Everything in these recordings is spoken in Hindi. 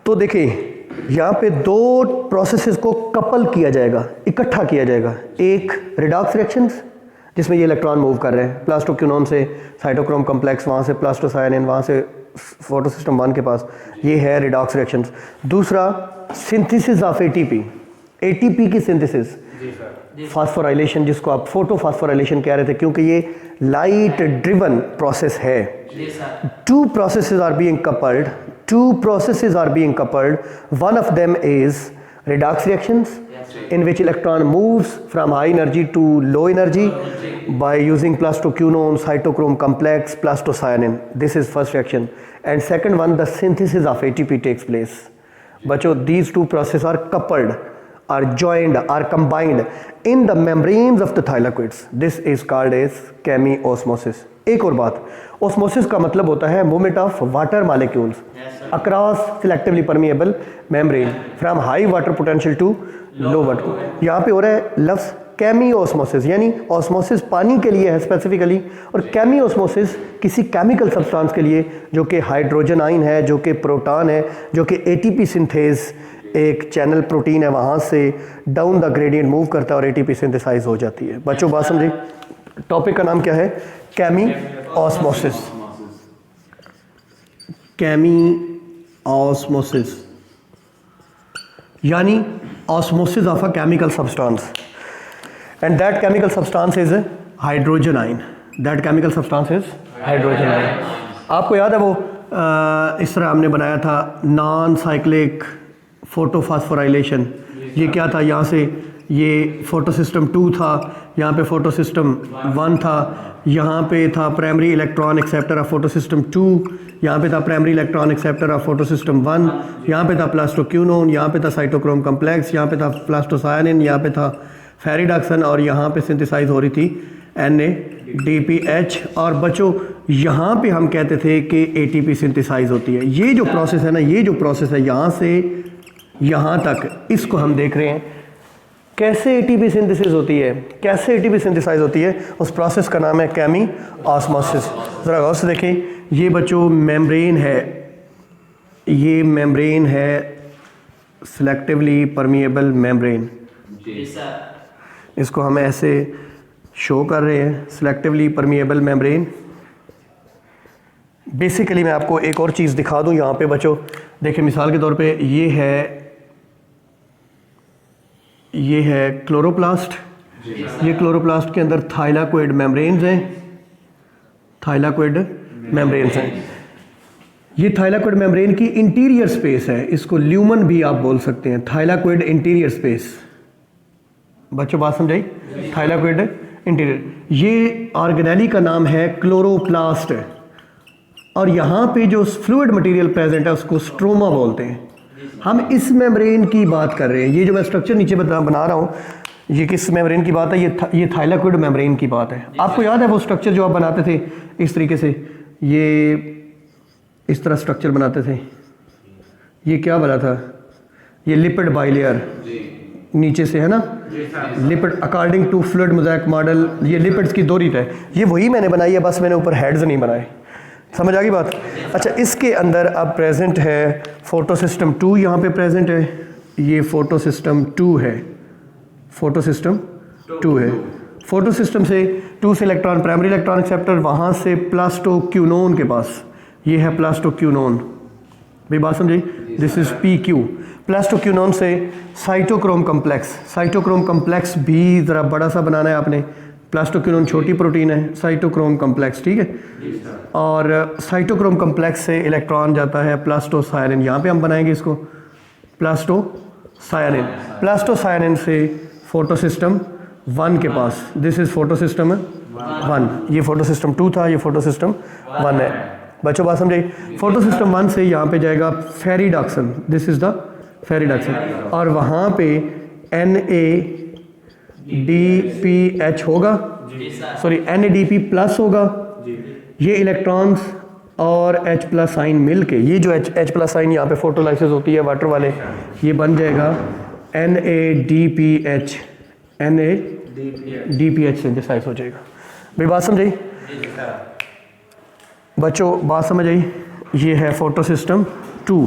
तो देखिए यहाँ पे दो प्रोसेसेस को कपल किया जाएगा, इकट्ठा किया जाएगा। एक रिडॉक्स रिएक्शंस जिसमें ये इलेक्ट्रॉन मूव कर रहे हैं प्लास्टोक्विनोन से साइटोक्रोम कॉम्प्लेक्स, वहाँ से प्लास्टोसायनिन, वहाँ से फोटोसिस्टम 1 के पास, ये है रिडॉक्स रिएक्शंस। दूसरा सिंथेसिस ऑफ एटीपी, एटीपी की सिंथेसिस, फास्फोराइलेशन जिसको आप फोटोफास्फोराइलेशन कह रहे थे, क्योंकि ये लाइट ड्रिवन प्रोसेस है। Two processes are being coupled, one of them is redox reactions in which electron moves from high energy to low energy by using plastoquinone, cytochrome complex, plastocyanin. This is first reaction. And second one, the synthesis of ATP takes place. Bacho, these two processes are coupled, are joined, are combined in the membranes of the thylakoids. This is called as chemiosmosis. एक और बात, ओस्मोसिस का मतलब होता है movement of water molecules across selectively permeable membrane from high water potential to low water. यहाँ पे हो रहा है लफ्ज़ केमियोस्मोसिस, यानी ऑस्मोसिस पानी के लिए है स्पेसिफिकली, और केमियोस्मोसिस किसी केमिकल सब्सटेंस के लिए जो कि हाइड्रोजन आयन है, जो कि प्रोटॉन है, जो कि एटीपी सिंथेज एक चैनल प्रोटीन है, वहाँ से डाउन द ग्रेडियंट मूव करता है और एटीपी सिंथेसाइज हो जाती है। बच्चों बात समझे? टॉपिक का नाम क्या है? केमिओस्मोसिस। केमिओस्मोसिस यानी osmosis of a chemical substance, and that chemical substance is hydrogen ion. That chemical substance is hydrogen ion. आपको याद है वो इस तरह हमने बनाया था नॉन साइक्लिक फोटोफास्फोराइलेशन। ये क्या था? यहाँ से ये फोटोसिस्टम 2 था, यहाँ पे फोटोसिस्टम 1 था, यहाँ पे था primary electron acceptor of photosystem 2, यहाँ पे था primary electron acceptor of photosystem 1, यहाँ पे था प्लास्टोक्विनोन, यहाँ पे था साइटोक्रोम कॉम्प्लेक्स, यहाँ पे था प्लास्टोसायनिन, यहाँ पे था फेरिडॉक्सन, और यहाँ पे सिंथेसाइज हो रही थी NADPH। और बच्चों यहाँ पे हम कहते थे कि ATP सिंथेसाइज होती है। ये जो प्रोसेस है ना, ये जो प्रोसेस है यहाँ से यहाँ तक, इसको हम देख रहे हैं कैसे एटीपी सिंथेसिस होती है, कैसे एटीपी सिंथेसाइज होती है। उस प्रोसेस का नाम है केमिओस्मोसिस। ज़रा गौर से देखें, ये बच्चों मेम्ब्रेन है, ये मेम्ब्रेन है सिलेक्टिवली परमिएबल मेम्ब्रेन। इसको हम ऐसे शो कर रहे हैं, सिलेक्टिवली परमिएबल मेम्ब्रेन। बेसिकली मैं आपको एक और चीज़ दिखा दूं यहाँ पे बच्चों, देखिए मिसाल के तौर पे ये है क्लोरोप्लास्ट। ये क्लोरोप्लास्ट के अंदर थाइलाकोइड मेम्ब्रेन्स हैं, थाइलाकोइड मेम्ब्रेन्स हैं। ये थाइलाकोइड मेम्ब्रेन की इंटीरियर स्पेस है, इसको ल्यूमन भी आप बोल सकते हैं, थाइलाकोइड इंटीरियर स्पेस। बच्चों बात समझाई? Thylakoid interior. ये ऑर्गेनेली का नाम है क्लोरोप्लास्ट, और यहाँ पे जो फ्लूइड मटेरियल प्रेजेंट है उसको स्ट्रोमा बोलते हैं। हम इस मेम्ब्रेन की बात कर रहे हैं। ये जो मैं स्ट्रक्चर नीचे बना रहा हूँ, ये किस मेम्ब्रेन की बात है? ये थाइलाकोइड मेम्ब्रेन की बात है। आपको याद है वो स्ट्रक्चर जो आप बनाते थे इस तरीके से, ये इस तरह स्ट्रक्चर बनाते थे, ये क्या बना था? ये लिपिड बाइलेयर नीचे से है ना, lipid according to fluid mosaic model, ये लिपिड्स की 2 रीत है। ये वही मैंने बनाई है, बस मैंने ऊपर हेड्स नहीं बनाए। समझ आ गई बात? अच्छा, इसके अंदर अब प्रेजेंट है फोटोसिस्टम 2, यहाँ पे प्रेजेंट है, ये फोटोसिस्टम 2 है, फोटोसिस्टम 2 है। फोटोसिस्टम से 2 से इलेक्ट्रॉन प्राइमरी इलेक्ट्रॉन एक्सेप्टर, वहाँ से प्लास्टोक्विनोन के पास, ये है प्लास्टोक्विनोन। भाई बात समझी? This is PQ। प्लास्टोक्विनोन से साइटोक्रोम कॉम्प्लेक्स, साइटोक्रोम कॉम्प्लेक्स भी ज़रा बड़ा सा बनाना है आपने। प्लास्टोक्विनोन छोटी प्रोटीन है, साइटोक्रोम कॉम्प्लेक्स, ठीक है। और साइटोक्रोम कॉम्प्लेक्स से इलेक्ट्रॉन जाता है प्लास्टोसायनिन, यहाँ पे हम बनाएंगे इसको प्लास्टोसायनिन। प्लास्टोसायनिन से फोटोसिस्टम 1 के पास, दिस इज फोटोसिस्टम 1। ये फोटोसिस्टम 2 था, ये फोटोसिस्टम 1 है। बच्चों बात समझे? फोटोसिस्टम 1 से यहाँ पे जाएगा फेरिडॉक्सन, दिस इज द फेरिडॉक्सन, और वहाँ पे NADPH होगा, सॉरी NADP प्लस होगा। ये इलेक्ट्रॉन्स और H+ साइन मिल के, ये जो H+ साइन यहाँ पे फोटोलाइसिस होती है वाटर वाले, ये बन जाएगा NADPH, NADPH सिंथेसाइज हो जाएगा। भाई बात समझाई? बच्चों बात समझ आई? ये है photosystem 2,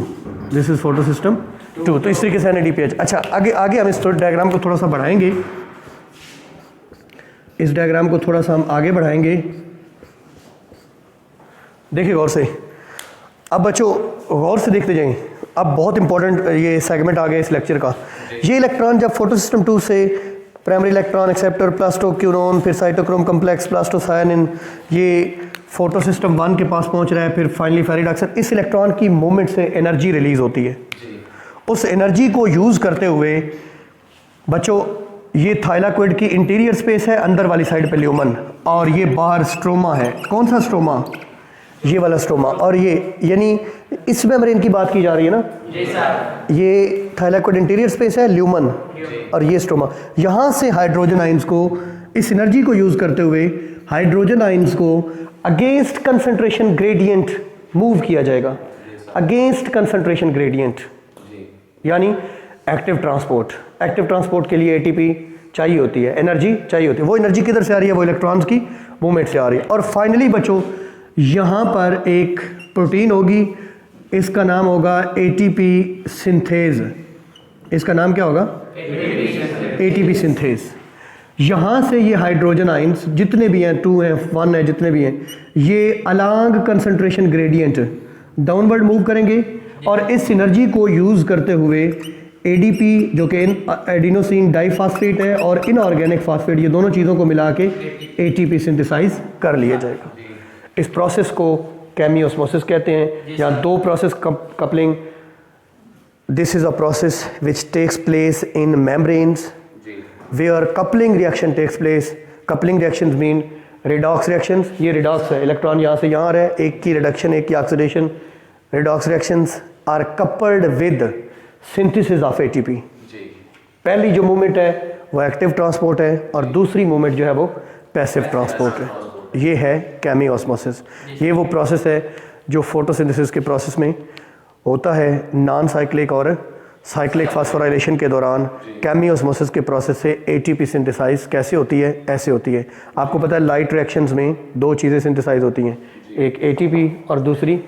this is photo system 2। तो इस तरीके से NADPH। अच्छा, आगे आगे हम इस डायग्राम को थोड़ा सा बढ़ाएंगे, इस डायग्राम को थोड़ा सा हम आगे बढ़ाएंगे। देखिए गौर से, अब बच्चों गौर से देखते जाएं। अब बहुत इंपॉर्टेंट ये सेगमेंट आ गया इस लेक्चर का। ये इलेक्ट्रॉन जब फोटो सिस्टम 2 से प्राइमरी इलेक्ट्रॉन एक्सेप्टर, प्लास्टोक्यूरोन, फिर साइटोक्रोम कम्प्लेक्स, प्लास्टोसायनिन, ये फोटो सिस्टम 1 के पास पहुंच रहा है, फिर फाइनली फेरिडॉक्सिन, इस इलेक्ट्रॉन की मूवमेंट से एनर्जी रिलीज होती है। उस एनर्जी को यूज़ करते हुए बच्चों, ये थाइलाकोइड की इंटीरियर स्पेस है, अंदर वाली साइड पे ल्यूमन, और ये बाहर स्ट्रोमा है। कौन सा स्ट्रोमा? ये वाला स्ट्रोमा। और ये यानी इस मेम्ब्रेन की बात की जा रही है ना, ये थाइलाकोइड इंटीरियर स्पेस है, ल्यूमन, और ये स्ट्रोमा। यहाँ से हाइड्रोजन आइंस को, इस एनर्जी को यूज़ करते हुए हाइड्रोजन आइंस को अगेंस्ट कंसंट्रेशन ग्रेडियंट मूव किया जाएगा, अगेंस्ट कंसंट्रेशन ग्रेडियंट, यानी एक्टिव ट्रांसपोर्ट। एक्टिव ट्रांसपोर्ट के लिए ATP चाहिए होती है, एनर्जी चाहिए होती है। वो एनर्जी किधर से आ रही है? वो इलेक्ट्रॉन्स की मूवमेंट से आ रही है। और फाइनली बच्चों, यहाँ पर एक प्रोटीन होगी, इसका नाम होगा ATP सिंथेज। इसका नाम क्या होगा? ATP synthase. यहाँ से ये हाइड्रोजन आइंस जितने भी हैं, 2 हैं, 1 है, जितने भी हैं, ये along concentration gradient downward move करेंगे, और इस एनर्जी को यूज़ करते हुए ADP जो कि एडिनोसिन डाइफॉस्फेट है और इनऑर्गेनिक फॉस्फेट, ये दोनों चीज़ों को मिला के ATP सिंथेसाइज कर लिया जाएगा। इस प्रोसेस को केमियोस्मोसिस कहते हैं, या 2 process coupling. This is a process which takes place in membranes where coupling reaction takes place. Coupling reactions mean redox reactions. ये रिडॉक्स है, इलेक्ट्रॉन यहाँ से यहाँ आ रहा है, एक की रिडक्शन, एक की oxidation. Redox reactions are coupled with synthesis of ATP। पहली जो मूवमेंट है वो एक्टिव ट्रांसपोर्ट है, और दूसरी मूवमेंट जो है वो पैसिव ट्रांसपोर्ट है। ये है केमियोस्मोसिस। ये वो प्रोसेस है जो फोटोसिंथेसिस के प्रोसेस में होता है। नॉन साइक्लिक और साइक्लिक फास्फोराइलेशन के दौरान केमियोस्मोसिस के प्रोसेस से ATP सिंथेसाइज कैसे होती है? ऐसे होती है। आपको पता है लाइट रिएक्शंस में 2 चीज़ें सिंथेसाइज होती हैं, एक ATP और दूसरी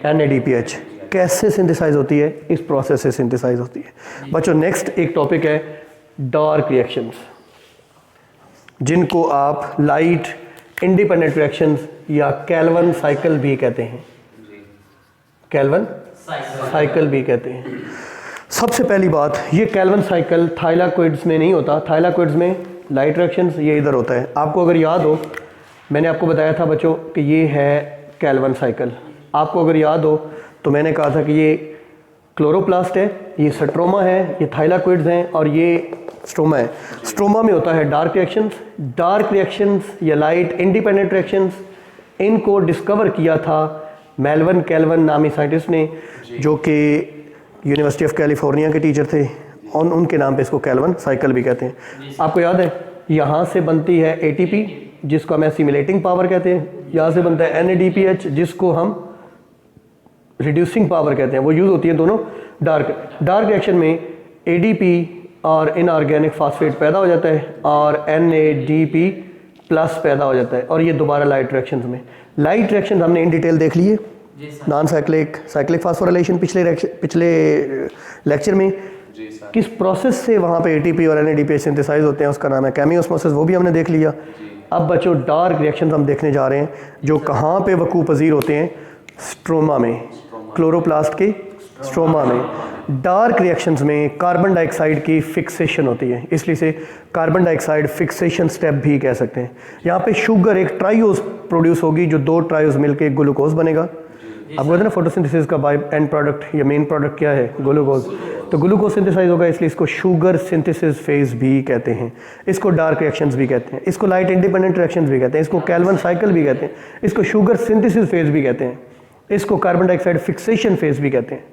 NADPH। कैसे सिंथेसाइज होती है? इस प्रोसेस से सिंथेसाइज होती है। बच्चों नेक्स्ट एक टॉपिक है डार्क रिएक्शंस, जिनको आप लाइट इंडिपेंडेंट रिएक्शंस या कैल्वन साइकिल भी कहते हैं। कैल्वन साइकिल भी कहते हैं। सबसे पहली बात, ये कैल्वन साइकिल थाइलाकोइड्स में नहीं होता। थाइलाकोइड्स में लाइट रिएक्शंस ये इधर होता है। आपको अगर याद हो, मैंने आपको बताया था बच्चों कि ये है कैल्वन साइकिल। आपको अगर याद हो तो मैंने कहा था कि ये क्लोरोप्लास्ट है, ये स्ट्रोमा है, ये थाइलाकोइड्स हैं, और ये स्ट्रोमा है। स्ट्रोमा में होता है डार्क रिएक्शंस। डार्क रिएक्शंस या लाइट इंडिपेंडेंट रिएक्शंस, इनको डिस्कवर किया था मेल्विन कैल्वन नामी साइंटिस्ट ने, जो कि यूनिवर्सिटी ऑफ कैलिफोर्निया के टीचर थे, और उनके नाम पे इसको कैल्वन साइकिल भी कहते हैं। आपको याद है, यहाँ से बनती है ATP, जिसको हम एसिमिलेटिंग पावर कहते हैं। यहाँ से बनता है NADPH, जिसको हम रिड्यूसिंग पावर कहते हैं। वो यूज़ होती है दोनों डार्क रिएक्शन में। ADP और इनऑर्गेनिक फॉस्फेट पैदा हो जाता है, और NADP प्लस पैदा हो जाता है, और ये दोबारा लाइट रिएक्शंस में। लाइट रिएक्शन हमने इन डिटेल देख लिए, नॉन साइक्लिक, साइक्लिक फास्फोराइलेशन पिछले लेक्चर में। किस प्रोसेस से वहाँ पे ATP और NADPH सिंथेसाइज होते हैं, उसका नाम है केमियोस्मोसिस, वो भी हमने देख लिया। अब बच्चों डार्क रिएक्शंस हम देखने जा रहे हैं, जो कहाँ पे वकूफ़ पज़ीर होते हैं? स्ट्रोमा में, क्लोरोप्लास्ट के स्ट्रोमा में। डार्क रिएक्शंस में कार्बन डाइऑक्साइड की फिक्सेशन होती है, इसलिए से कार्बन डाइऑक्साइड फिक्सेशन स्टेप भी कह सकते हैं। यहाँ पे शुगर, एक ट्राइओज प्रोड्यूस होगी, जो 2 ट्राइओज मिलके ग्लूकोज बनेगा। आपको पता है ना फोटोसिंथेसिस का बाय एंड प्रोडक्ट या मेन प्रोडक्ट क्या है? ग्लूकोज। तो ग्लूकोज सिंथेसाइज होगा, इसलिए इसको शुगर सिंथेसिस फेज भी कहते हैं। इसको डार्क रिएक्शंस भी कहते हैं, इसको लाइट इंडिपेंडेंट रिएक्शंस भी कहते हैं, इसको कैल्वन साइकिल भी कहते हैं, इसको शुगर सिंथेसिस फेज भी कहते हैं, इसको कार्बन डाइऑक्साइड फिक्सेशन फेज भी कहते हैं।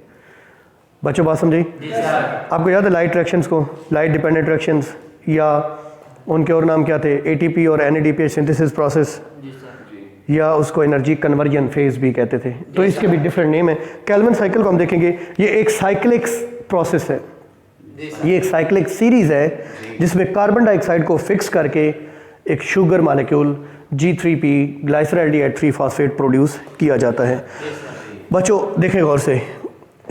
बच्चों बात समझी? आपको याद है लाइट रिएक्शंस को, लाइट डिपेंडेंट रिएक्शंस, या उनके और नाम क्या थे? ATP और NADPH सिंथेसिस प्रोसेस, या उसको एनर्जी कन्वर्जन फेज भी कहते थे। तो इसके भी डिफरेंट नेम है। कैल्वन साइकिल को हम देखेंगे, ये एक साइक्लिक प्रोसेस है, ये एक साइक्लिक सीरीज है, जिसमें कार्बन डाइऑक्साइड को फिक्स करके एक sugar molecule G3P ग्लाइसरॉल्डिहाइड 3 phosphate produce किया जाता है। बच्चों देखें गौर से,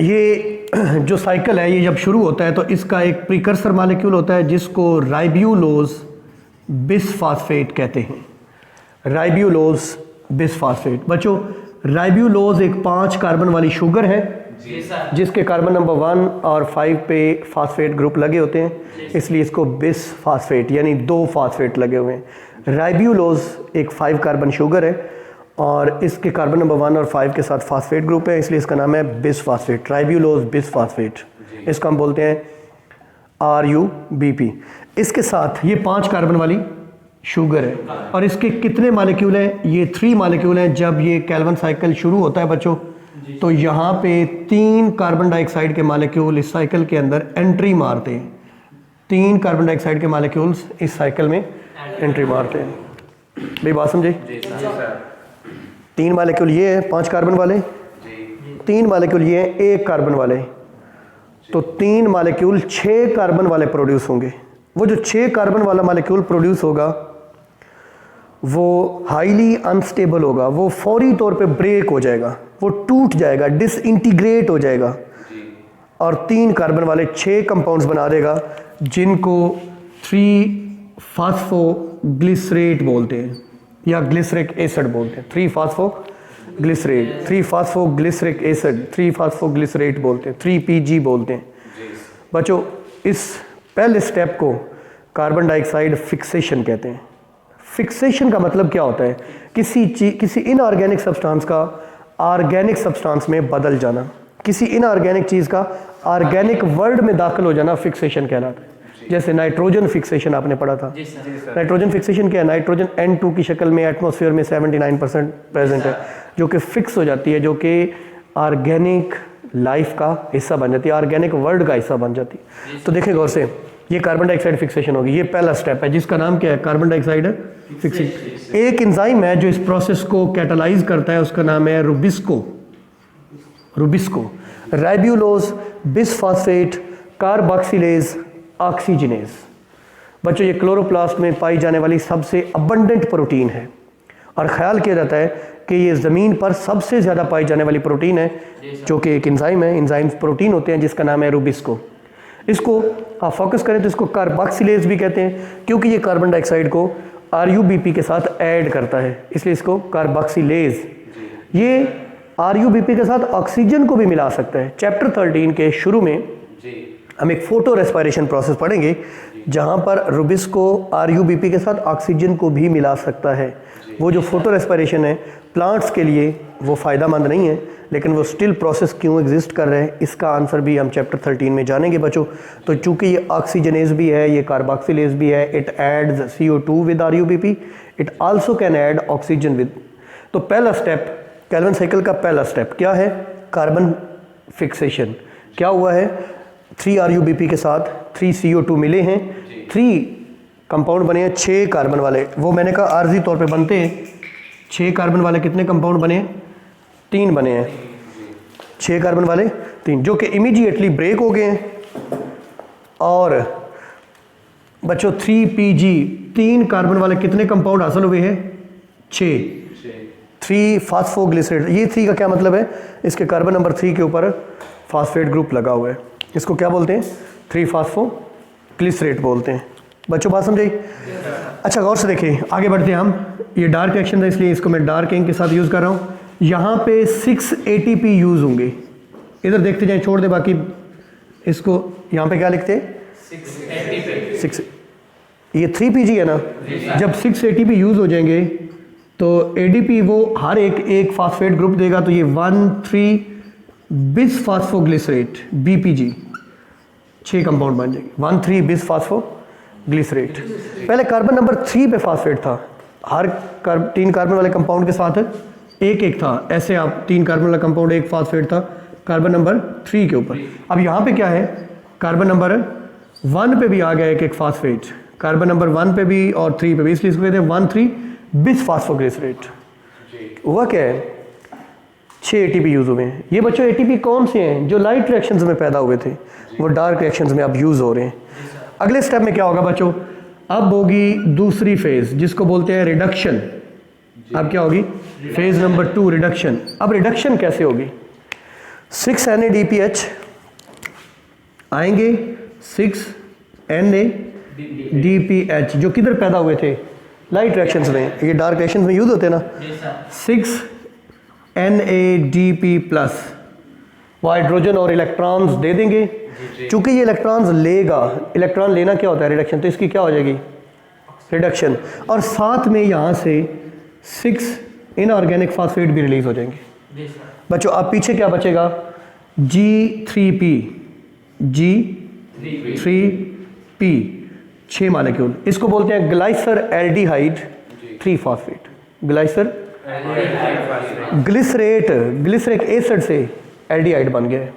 ये जो साइकिल है ये जब शुरू होता है तो इसका एक प्रीकर्सर मॉलिक्यूल होता है जिसको राइब्यूलोज बिसफॉस्फेट कहते हैं। Ribulose bisphosphate. बच्चों राइब्यूलोज एक 5 कार्बन वाली शुगर है जिसके कार्बन नंबर 1 और 5 पे फास्फेट ग्रुप लगे होते हैं, इसलिए इसको बिसफॉस्फेट यानी 2 फास्फेट लगे हुए हैं। राइब्यूलोज एक 5 कार्बन शुगर है और इसके कार्बन नंबर 1 और 5 के साथ फास्फेट ग्रुप है, इसलिए इसका नाम है बिसफॉस्फेट, राइब्यूलोज बिसफॉस्फेट। इसको हम बोलते हैं RUBP। इसके साथ ये 5 कार्बन वाली शुगर है और इसके कितने मॉलिक्यूल हैं? ये 3 मॉलिक्यूल हैं। जब ये कैल्विन साइकिल शुरू होता है बच्चों तो यहाँ पे 3 कार्बन डाइऑक्साइड के मॉलिक्यूल इस साइकिल के अंदर एंट्री मारते हैं। 3 कार्बन डाइऑक्साइड के मॉलिक्यूल्स इस साइकिल में एंट्री मारते हैं। भाई बात समझे? 3 मॉलिक्यूल ये है 5 कार्बन वाले, 3 मॉलिक्यूल ये हैं 1 कार्बन वाले, तो 3 मॉलिक्यूल 6 कार्बन वाले प्रोड्यूस होंगे। वो जो 6 कार्बन वाला मॉलिक्यूल प्रोड्यूस होगा वो हाईली अनस्टेबल होगा, वो फौरी तौर पे ब्रेक हो जाएगा, वो टूट जाएगा, डिसइंटीग्रेट हो जाएगा और 3 कार्बन वाले 6 कंपाउंड्स बना देगा जिनको 3-फॉस्फोग्लिसरेट बोलते हैं या ग्लिसरिक एसिड बोलते हैं। 3-फॉस्फोग्लिसरेट, 3-फॉस्फोग्लिसरिक एसिड, 3-फॉस्फोग्लिसरेट बोलते हैं, 3PG बोलते हैं। बच्चों इस पहले स्टेप को कार्बन डाइऑक्साइड फिक्सेशन कहते हैं। फिक्सेशन का मतलब क्या होता है? किसी इनऑर्गेनिक सब्सटेंस का ऑर्गेनिक सब्सटेंस में बदल जाना, किसी इनऑर्गेनिक चीज़ का ऑर्गेनिक वर्ल्ड में दाखिल हो जाना फिक्सेशन कहलाता है। जैसे नाइट्रोजन फिक्सेशन आपने पढ़ा था। नाइट्रोजन फिक्सेशन क्या है? नाइट्रोजन N2 की शक्ल में एटमॉस्फेयर में 79% प्रेजेंट है जो कि फिक्स हो जाती है, जो कि ऑर्गेनिक लाइफ का हिस्सा बन जाती है, ऑर्गेनिक वर्ल्ड का हिस्सा बन जाती है। तो देखें गौर से, ये कार्बन डाइऑक्साइड फिक्सेशन होगी। ये पहला स्टेप है जिसका नाम क्या है? Carbon dioxide fixation. एक एंजाइम है जो इस प्रोसेस को कैटालाइज करता है, उसका नाम है Rubisco. Ribulose bisphosphate carboxylase oxygenase. बच्चों ये क्लोरोप्लास्ट में पाई जाने वाली सबसे अबंडेंट प्रोटीन है और ख्याल किया जाता है कि ये ज़मीन पर सबसे ज़्यादा पाई जाने वाली प्रोटीन है जो कि एक एंजाइम है। एंजाइम प्रोटीन होते हैं जिसका नाम है रुबिस्को। इसको आप फोकस करें तो इसको कार्बोक्सिलेज भी कहते हैं क्योंकि ये कार्बन डाइऑक्साइड को RUBP के साथ ऐड करता है, इसलिए इसको कार्बोक्सिलेज। ये RUBP के साथ ऑक्सीजन को भी मिला सकता है। चैप्टर 13 के शुरू में हम एक फोटो रेस्पिरेशन प्रोसेस पढ़ेंगे जहां पर रुबिस्को RUBP के साथ ऑक्सीजन को भी मिला सकता है। वो जो फोटो रेस्पिरेशन है प्लांट्स के लिए वो फ़ायदेमंद नहीं है, लेकिन वो स्टिल प्रोसेस क्यों एग्जिस्ट कर रहे हैं इसका आंसर भी हम चैप्टर 13 में जानेंगे बच्चों। तो चूंकि ये ऑक्सीजनेज भी है, ये कार्बोक्सिलेज भी है, it adds CO2 with RUBP, it also can add oxygen with. तो पहला स्टेप कैल्विन साइकिल का पहला स्टेप क्या है? Carbon fixation. क्या हुआ है? 3 RUBP के साथ 3 CO2 मिले हैं, 3 कंपाउंड बने हैं 6 कार्बन वाले। वो मैंने कहा आर्जी तौर पे बनते हैं 6 कार्बन वाले। कितने कंपाउंड बने हैं? 3 बने हैं। 6 कार्बन वाले 3 जो कि इमीडिएटली ब्रेक हो गए हैं। और बच्चों 3PG 3 कार्बन वाले कितने कंपाउंड हासिल हुए हैं? 6। 3-फॉस्फोग्लिसरेट। ये 3 का क्या मतलब है? इसके कार्बन नंबर 3 के ऊपर फास्फेट ग्रुप लगा हुआ है, इसको क्या बोलते हैं? 3-फॉस्फोग्लिसरेट बोलते हैं। बच्चों बात समझे? अच्छा गौर से देखिए, आगे बढ़ते हैं हम। ये डार्क रिएक्शन था इसलिए इसको मैं डार्क इंक के साथ यूज़ कर रहा हूँ। यहाँ पे 6 ATP यूज़ होंगे। इधर देखते जाए, छोड़ दे बाकी। इसको यहाँ पे क्या लिखते हैं? 6। ये 3PG है ना, जब 6 ATP यूज़ हो जाएंगे तो ADP वो हर एक फास्फेट ग्रुप देगा, तो ये 1,3 बिसफॉस्फोग्लिसरेट BPG 6 कंपाउंड बन जाएंगे। 1,3 बिसफॉस्फोग्लिसरेट। पहले कार्बन नंबर 3 पे फास्फेट था, हर 3 कार्बन वाले कंपाउंड के साथ एक था। ऐसे आप 3 कार्बन वाला कंपाउंड एक फास्फेट था कार्बन नंबर 3 के ऊपर। अब यहाँ पे क्या है? कार्बन नंबर 1 पे भी आ गया एक फास्फेट, कार्बन नंबर 1 पे भी और 3 पे भी, इसलिए इसको कहते हैं 1,3 बिसफॉस्फोग्लिसरेट। हुआ क्या है? 6 ATP यूज़ हुए हैं। ये बच्चों ATP कौन से हैं? जो लाइट रिएक्शंस में पैदा हुए थे, वो डार्क रिएक्शंस में अब यूज़ हो रहे हैं। अगले स्टेप में क्या होगा बच्चों? अब होगी दूसरी फेज जिसको बोलते हैं रिडक्शन। अब क्या होगी? Phase number 2 reduction. अब रिडक्शन कैसे होगी? 6 NADPH आएंगे 6 NADPH जो किधर पैदा हुए थे, लाइट रिएक्शंस में, ये डार्क रिएक्शंस में यूज होते हैं ना। 6 NADP प्लस वो हाइड्रोजन और इलेक्ट्रॉन्स दे देंगे। चूंकि ये इलेक्ट्रॉन्स लेगा, इलेक्ट्रॉन लेना क्या होता है, रिडक्शन, तो इसकी क्या हो जाएगी, रिडक्शन, और साथ में यहाँ से 6 इनऑर्गेनिक फास्फेट भी रिलीज हो जाएंगे। बच्चों अब पीछे क्या बचेगा, G3P 6 मालिक्यूल, इसको बोलते हैं ग्लाइसर एल्डिहाइड 3 फास्फेट, ग्लाइसर ग्लिसरिक एसिड से एल्डिहाइड बन गया है।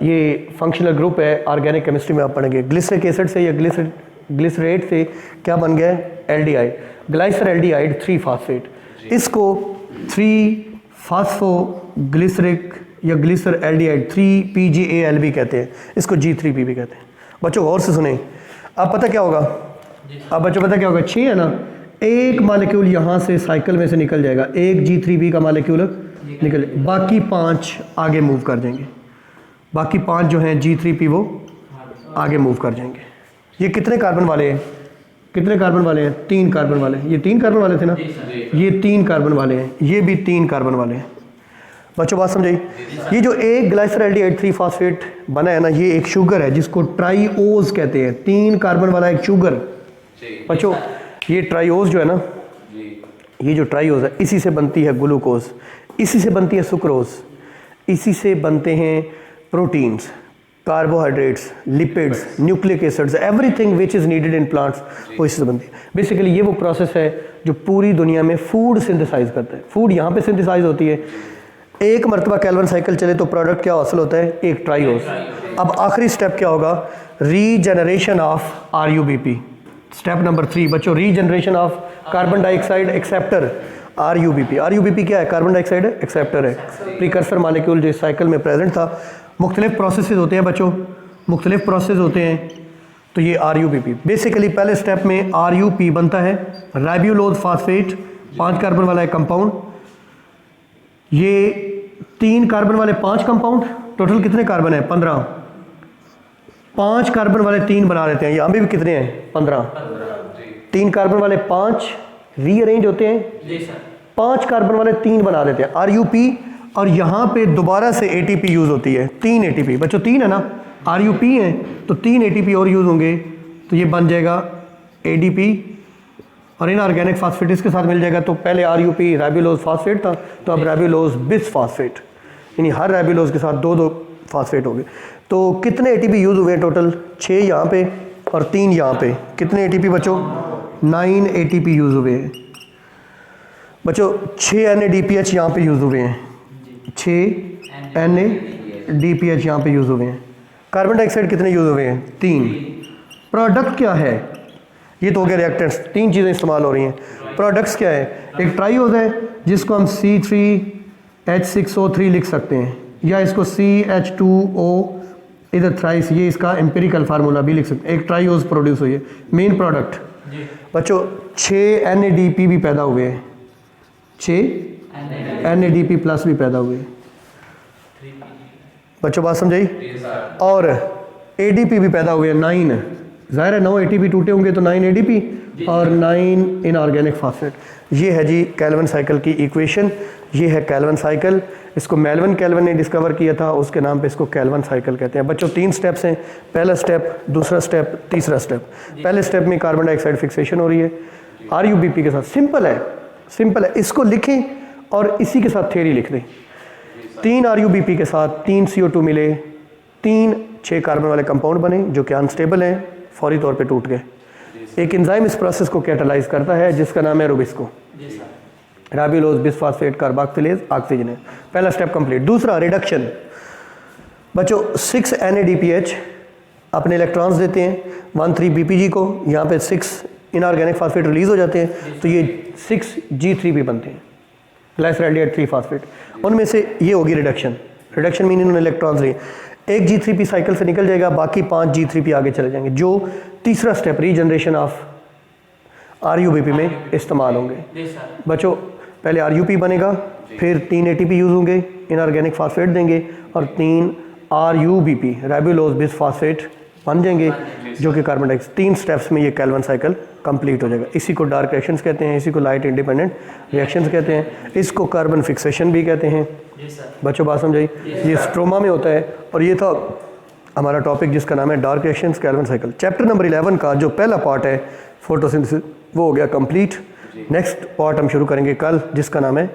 ये फंक्शनल ग्रुप है, ऑर्गेनिक केमिस्ट्री में आप पढ़ेंगे, ग्लिसरिक एसिड से या ग्लिसरेट से क्या बन गया है, एल्डिहाइड, ग्लाइसर एल्डिहाइड 3 फास्फेट। इसको 3 फास्फोग्लिसरिक या ग्लिसर एल्डिहाइड 3PGAL भी कहते हैं, इसको G3P भी कहते हैं। बच्चों गौर से सुने, अब पता क्या होगा, अब बच्चों पता क्या होगा, 6 है ना, एक मालिक्यूल यहाँ से साइकिल में से निकल जाएगा, एक G3P का मालिक्यूल निकल, बाकी 5 आगे मूव कर जाएंगे, बाकी 5 जो हैं G3P वो आगे मूव कर जाएंगे। ये कितने कार्बन वाले हैं, कितने कार्बन वाले हैं, 3 कार्बन वाले हैं, ये 3 कार्बन वाले थे ना, ये 3 कार्बन वाले हैं, ये भी 3 कार्बन वाले हैं। बच्चों बात समझाई, ये जो एक ग्लाइसर एल्डिहाइड 3 फास्फेट बना है ना, ये एक शुगर है जिसको ट्राइओज कहते हैं, 3 कार्बन वाला एक शुगर। बच्चों ये ट्राइओज जो है ना, ये जो ट्राइओज है, इसी से बनती है ग्लूकोज, इसी से बनती है सुक्रोज, इसी से बनते हैं proteins, carbohydrates, lipids, nucleic acids, everything which is needed in plants वो इससे बनती है। बेसिकली ये वो प्रोसेस है जो पूरी दुनिया में फूड सिंथेसाइज करता है। फूड यहाँ पे सिंथेसाइज होती है, एक मरतबा कैल्विन साइकिल चले तो प्रोडक्ट क्या हासिल होता है, एक ट्राइओज। अब आखिरी स्टेप क्या होगा, regeneration of RUBP, step number 3 बच्चों, regeneration of carbon dioxide acceptor RUBP। RUBP क्या है, कार्बन डाइऑक्साइड एक्सेप्टर है, प्रीकर्सर मालिक्यूल जो इस साइकिल में प्रेजेंट था। मुख्तलिफ प्रोसेसेस होते हैं बच्चों, मुख्तलिफ प्रोसेस होते हैं, तो ये RUBP। बेसिकली पहले स्टेप में RUP बनता है, राइब्यूलोज फास्फेट, 5 कार्बन वाला एक कंपाउंड, ये 3 कार्बन वाले 5 कंपाउंड, टोटल कितने कार्बन है, 15, 5 कार्बन वाले 3 बना लेते हैं, यहाँ भी कितने हैं, 15, 3 कार्बन वाले 5 रीअरेंज होते हैं, 5 कार्बन वाले 3 बना देते हैं RUP, और यहाँ पे दोबारा से ATP यूज़ होती है, 3 ATP। बच्चों 3 है ना, RUP है तो 3 ATP और यूज़ होंगे, तो ये बन जाएगा ADP, और इनऑर्गेनिक फास्फेट इसके साथ मिल जाएगा। तो पहले RUP राइब्यूलोज फास्फेट था, तो अब राइब्यूलोज बिस फास्फेट, यानी हर राइब्यूलोज के साथ 2 फास्फेट हो गए। तो कितने ATP यूज़ हुए हैं टोटल, 6 यहाँ पे और 3 यहाँ पे, कितने ATP बच्चों, 9 ATP यूज़ हुए हैं। बच्चों 6 NADPH यहाँ पे यूज़ हुए हैं, 6 NADPH यहाँ पे यूज़ हुए हैं। कार्बन डाइऑक्साइड कितने यूज़ हुए हैं, 3। प्रोडक्ट क्या है, ये तो हो गया रिएक्टेंट्स, 3 चीज़ें इस्तेमाल हो रही हैं। प्रोडक्ट्स क्या है, एक ट्राइओज है जिसको हम C3H6O3 लिख सकते हैं, या इसको CH2O इधर थ्राइस, ये इसका एम्पिरिकल फार्मूला भी लिख सकते हैं। एक ट्राइओज प्रोड्यूस हुई है, मेन प्रोडक्ट। बच्चों 6 NADP भी पैदा हुए हैं, 6 NADP प्लस भी पैदा हुए। बच्चों बात समझाई, और ADP भी पैदा हुए हैं, 9, ज़ाहिर है 9 ATP टूटे होंगे तो 9 ADP और 9 इनऑर्गेनिक फास्फेट। ये है जी कैल्विन साइकिल की इक्वेशन, ये है कैल्विन साइकिल। इसको मेल्विन कैल्विन ने डिस्कवर किया था, उसके नाम पे इसको कैल्विन साइकिल कहते हैं। बच्चों 3 स्टेप्स हैं, पहला स्टेप, दूसरा स्टेप, तीसरा स्टेप। पहले स्टेप में कार्बन डाइऑक्साइड फिक्सेशन हो रही है RUBP के साथ, सिंपल है, सिंपल है। इसको लिखें और इसी के साथ थ्योरी लिख दें। 3 RUBP के साथ 3 CO2 मिले, 3 6 कार्बन वाले कंपाउंड बने जो कि अनस्टेबल हैं, फौरी तौर पे टूट गए। एक एंजाइम इस प्रोसेस को कैटालाइज करता है जिसका नाम है Rubisco, ribulose bisphosphate carboxylase oxygen है। पहला स्टेप कंप्लीट। दूसरा रिडक्शन। बच्चों 6 NADPH अपने इलेक्ट्रॉन्स देते हैं 13BPG को, यहाँ पे 6 इनऑर्गेनिक फास्फेट रिलीज हो जाते हैं, तो ये 6 G3P बनते हैं, ग्लाइसर एल्डिहाइड 3 फास्फेट। उनमें से ये होगी रिडक्शन। रिडक्शन मीन इन्होंने इलेक्ट्रॉन्स लिए, एक G3P साइकिल से निकल जाएगा, बाकी 5 G3P आगे चले जाएंगे, जो तीसरा स्टेप रीजनरेशन ऑफ RUBP में इस्तेमाल होंगे। बच्चों पहले RUP बनेगा, फिर 3 ATP यूज़ होंगे, इनऑर्गेनिक फास्फेट देंगे और 3 RUBP राइबोलोज बिस फास्फेट बन जाएंगे जो कि कार्बन डाइऑक्साइड। 3 स्टेप्स में ये कैल्विन साइकिल कंप्लीट हो जाएगा। इसी को डार्क रिएक्शंस कहते हैं, इसी को लाइट इंडिपेंडेंट रिएक्शंस कहते हैं, इसको कार्बन फिक्सेशन भी कहते हैं। बच्चों बात समझाई? ये स्ट्रोमा में होता है। और ये था हमारा टॉपिक जिसका नाम है dark reactions Calvin cycle. Chapter number 11 का जो पहला पार्ट है फोटोसिंथेसिस वो हो गया कंप्लीट। नेक्स्ट पार्ट हम शुरू करेंगे कल जिसका नाम है